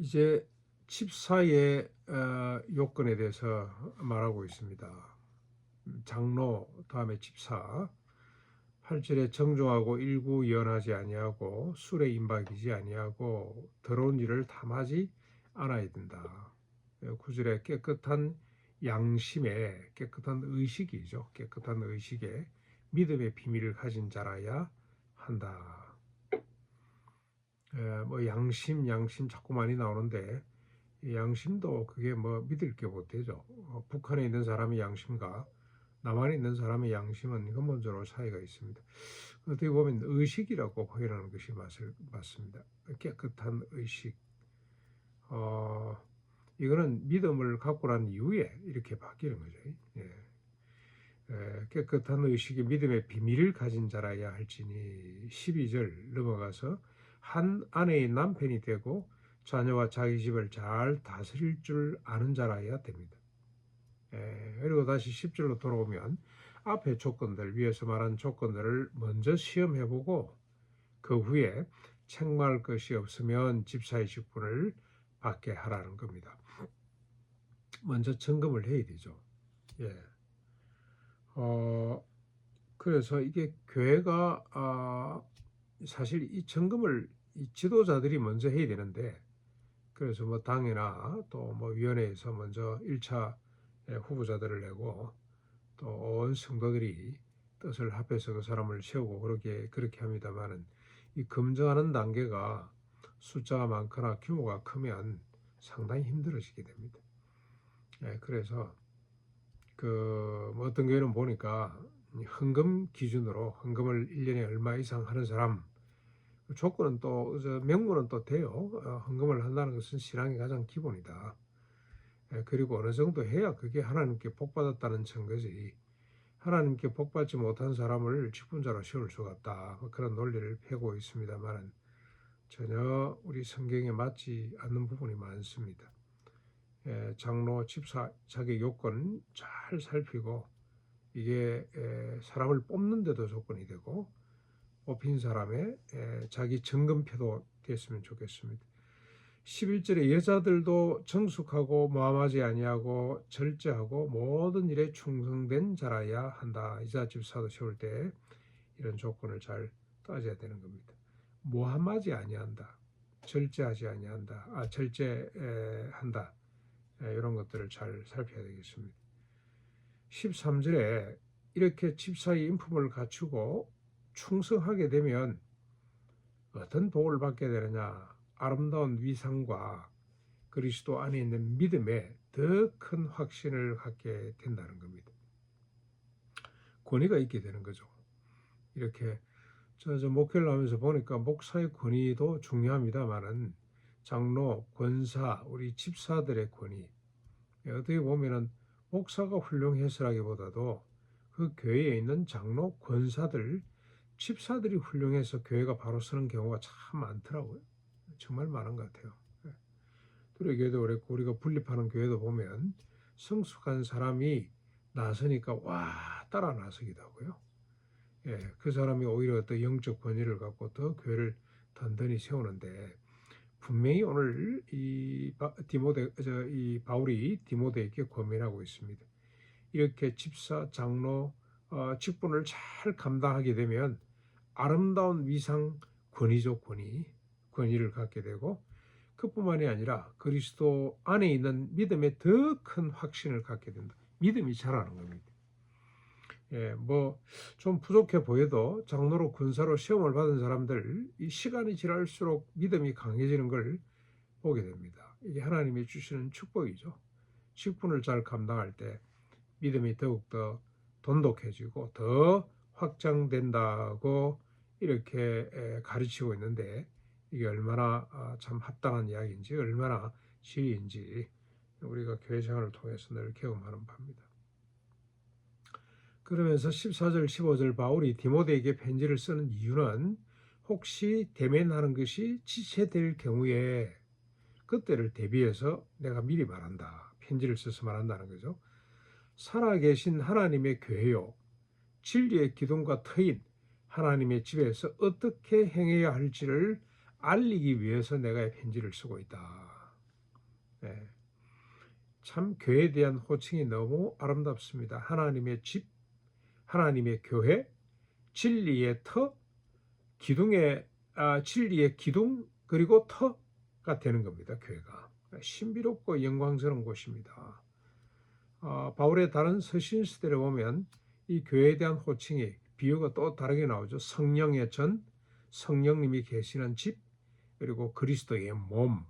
이제 집사의 요건에 대해서 말하고 있습니다. 장로 다음에 집사 8절에 정중하고 일구연하지 아니하고 술에 임박이지 아니하고 더러운 일을 탐하지 않아야 된다. 9절에 깨끗한 양심에 깨끗한 의식이죠. 깨끗한 의식에 믿음의 비밀을 가진 자라야 한다. 뭐 양심 자꾸 많이 나오는데 양심도 그게 뭐 믿을 게 못되죠. 북한에 있는 사람의 양심과 남한에 있는 사람의 양심은 근본적으로 차이가 있습니다. 어떻게 보면 의식이라고 표현하는 것이 맞습니다. 깨끗한 의식. 이거는 믿음을 갖고 난 이후에 이렇게 바뀌는 거죠. 깨끗한 의식이 믿음의 비밀을 가진 자라야 할지니 12절 넘어가서 한 아내의 남편이 되고 자녀와 자기 집을 잘 다스릴 줄 아는 자라야 됩니다. 그리고 다시 10절로 돌아오면 앞에 조건들, 위에서 말한 조건들을 먼저 시험해보고 그 후에 책망할 것이 없으면 집사의 직분을 받게 하라는 겁니다. 먼저 점검을 해야 되죠. 그래서 이게 교회가 사실 이 점검을 이 지도자들이 먼저 해야 되는데, 그래서 뭐 당이나 또 뭐 위원회에서 먼저 1차 후보자들을 내고 또 온 성도들이 뜻을 합해서 그 사람을 세우고 그렇게 합니다만은, 이 검증하는 단계가 숫자가 많거나 규모가 크면 상당히 힘들어지게 됩니다. 그래서 뭐 어떤 교회는 보니까 헌금 기준으로 헌금을 1년에 얼마 이상 하는 사람, 조건은 또 명분은 또 돼요. 헌금을 한다는 것은 신앙의 가장 기본이다. 그리고 어느 정도 해야 그게 하나님께 복받았다는 증거지, 하나님께 복받지 못한 사람을 직분자로 세울 수가 없다, 그런 논리를 펴고 있습니다만 전혀 우리 성경에 맞지 않는 부분이 많습니다. 장로, 집사 자기 요건 잘 살피고, 이게 사람을 뽑는 데도 조건이 되고 뽑힌 사람의 자기 점검표도 됐으면 좋겠습니다. 11절에 여자들도 정숙하고 모함하지 아니하고 절제하고 모든 일에 충성된 자라야 한다. 이자 집사도 세울 때 이런 조건을 잘 따져야 되는 겁니다. 모함하지 아니한다, 절제하지 아니한다, 절제한다, 이런 것들을 잘 살펴야 되겠습니다. 13절에 이렇게 집사의 인품을 갖추고 충성하게 되면 어떤 복을 받게 되느냐, 아름다운 위상과 그리스도 안에 있는 믿음에 더 큰 확신을 갖게 된다는 겁니다. 권위가 있게 되는 거죠. 이렇게 저 목회를 하면서 보니까 목사의 권위도 중요합니다만은 장로, 권사, 우리 집사들의 권위, 어떻게 보면은 목사가 훌륭해서라기보다도 그 교회에 있는 장로, 권사들, 집사들이 훌륭해서 교회가 바로 서는 경우가 참 많더라고요. 정말 많은 것 같아요. 우리 교회도 그랬고, 우리가 분립하는 교회도 보면 성숙한 사람이 나서니까 와 따라 나서기도 하고요. 그 사람이 오히려 또 영적 권위를 갖고 더 교회를 든든히 세우는데, 분명히 오늘 이 바울이 디모데에게 권면하고 있습니다. 이렇게 집사, 장로 직분을 잘 감당하게 되면 아름다운 위상, 권위적 권위를 갖게 되고, 그뿐만이 아니라 그리스도 안에 있는 믿음에 더 큰 확신을 갖게 된다. 믿음이 자라는 겁니다. 뭐 좀 부족해 보여도 장로로 군사로 시험을 받은 사람들, 이 시간이 지날수록 믿음이 강해지는 걸 보게 됩니다. 이게 하나님이 주시는 축복이죠. 직분을 잘 감당할 때 믿음이 더욱더 돈독해지고 더 확장된다고 이렇게 가르치고 있는데, 이게 얼마나 참 합당한 이야기인지, 얼마나 진리인지 우리가 교회 생활을 통해서 늘 경험하는 바입니다. 그러면서 14절, 15절 바울이 디모데에게 편지를 쓰는 이유는 혹시 대면하는 것이 지체될 경우에 그때를 대비해서 내가 미리 말한다, 편지를 써서 말한다는 거죠. 살아계신 하나님의 교회요, 진리의 기둥과 터인 하나님의 집에서 어떻게 행해야 할지를 알리기 위해서 내가 편지를 쓰고 있다. 예. 참 교회에 대한 호칭이 너무 아름답습니다. 하나님의 집, 하나님의 교회, 진리의 터, 진리의 기둥, 그리고 터가 되는 겁니다. 교회가 신비롭고 영광스러운 곳입니다. 바울의 다른 서신서들에 보면 이 교회에 대한 호칭이 비유가 또 다르게 나오죠. 성령의 전, 성령님이 계시는 집, 그리고 그리스도의 몸.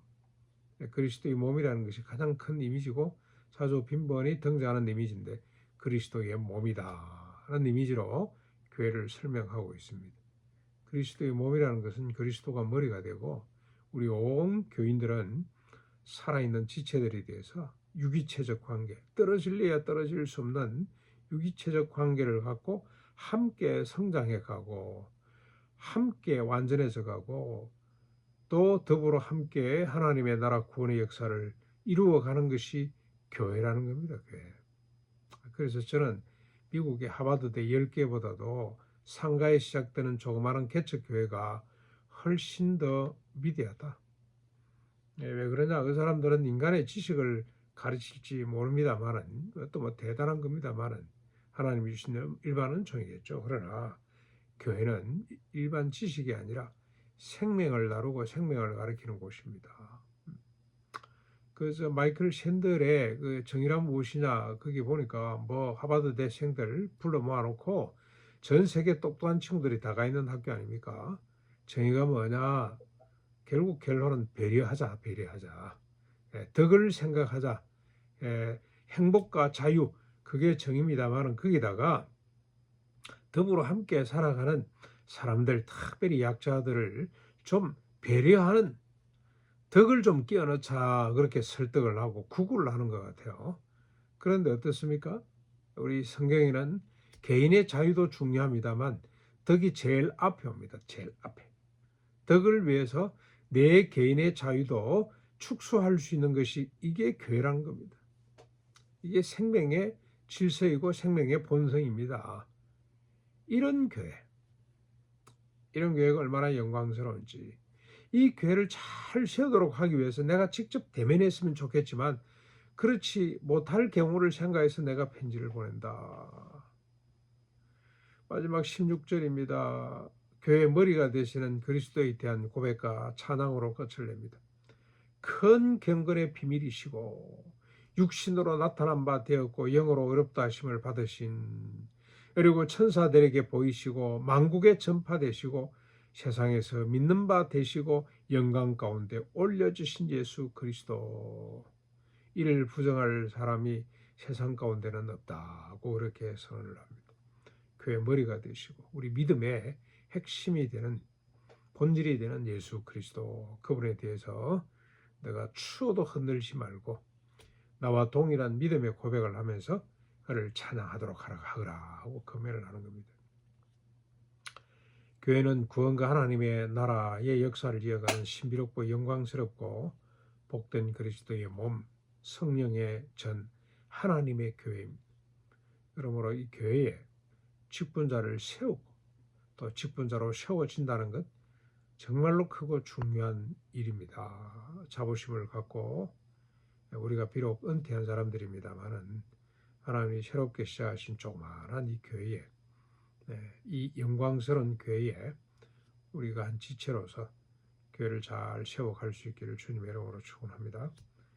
그리스도의 몸이라는 것이 가장 큰 이미지고 자주 빈번히 등장하는 이미지인데 그리스도의 몸이다라는 이미지로 교회를 설명하고 있습니다. 그리스도의 몸이라는 것은 그리스도가 머리가 되고 우리 온 교인들은 살아있는 지체들에 대해서 유기체적 관계, 떨어질래야 떨어질 수 없는 유기체적 관계를 갖고 함께 성장해 가고 함께 완전해져 가고 또 더불어 함께 하나님의 나라 구원의 역사를 이루어가는 것이 교회라는 겁니다. 교회. 그래서 저는 미국의 하버드대 10개보다도 상가에 시작되는 조그마한 개척교회가 훨씬 더 위대하다. 왜 그러냐? 그 사람들은 인간의 지식을 가르칠지 모릅니다만은 그것도 뭐 대단한 겁니다만은 하나님이 주신 일반 은총이겠죠. 그러나 교회는 일반 지식이 아니라 생명을 다루고 생명을 가르치는 곳입니다. 그래서 마이클 샌들의 그 정의란 무엇이냐 거기 보니까 뭐 하버드 대생들 불러 모아놓고 전 세계 똑똑한 친구들이 다 가 있는 학교 아닙니까? 정의가 뭐냐? 결국 결론은 배려하자, 배려하자. 덕을 생각하자. 행복과 자유 그게 정의입니다만은 거기다가 더불어 함께 살아가는 사람들, 특별히 약자들을 좀 배려하는 덕을 좀 끼워 넣자 그렇게 설득을 하고 구구를 하는 것 같아요. 그런데 어떻습니까? 우리 성경에는 개인의 자유도 중요합니다만 덕이 제일 앞에 옵니다. 제일 앞에. 덕을 위해서 내 개인의 자유도 축소할 수 있는 것이 이게 교회라는 겁니다. 이게 생명의 질서이고 생명의 본성입니다. 이런 교회가 얼마나 영광스러운지 이 교회를 잘 세우도록 하기 위해서 내가 직접 대면했으면 좋겠지만 그렇지 못할 경우를 생각해서 내가 편지를 보낸다. 마지막 16절입니다. 교회의 머리가 되시는 그리스도에 대한 고백과 찬양으로 끝을 냅니다. 큰 경건의 비밀이시고 육신으로 나타난 바 되었고 영으로 어렵다 하심을 받으신 그리고 천사들에게 보이시고 만국에 전파되시고 세상에서 믿는 바 되시고 영광 가운데 올려주신 예수 그리스도 이를 부정할 사람이 세상 가운데는 없다고 그렇게 선언을 합니다. 교회 머리가 되시고 우리 믿음의 핵심이 되는 본질이 되는 예수 그리스도 그분에 대해서 내가 추워도 흔들지 말고 나와 동일한 믿음의 고백을 하면서 그를 찬양하도록 하라 하고 금연을 하는 겁니다. 교회는 구원과 하나님의 나라의 역사를 이어가는 신비롭고 영광스럽고 복된 그리스도의 몸, 성령의 전, 하나님의 교회입니다. 그러므로 이 교회에 직분자를 세우고 또 직분자로 세워진다는 것 정말로 크고 중요한 일입니다. 자부심을 갖고 우리가 비록 은퇴한 사람들입니다만은 하나님이 새롭게 시작하신 조그마한 이 교회에 이 영광스러운 교회에 우리가 한 지체로서 교회를 잘 세워갈 수 있기를 주님의 이름으로 축원합니다.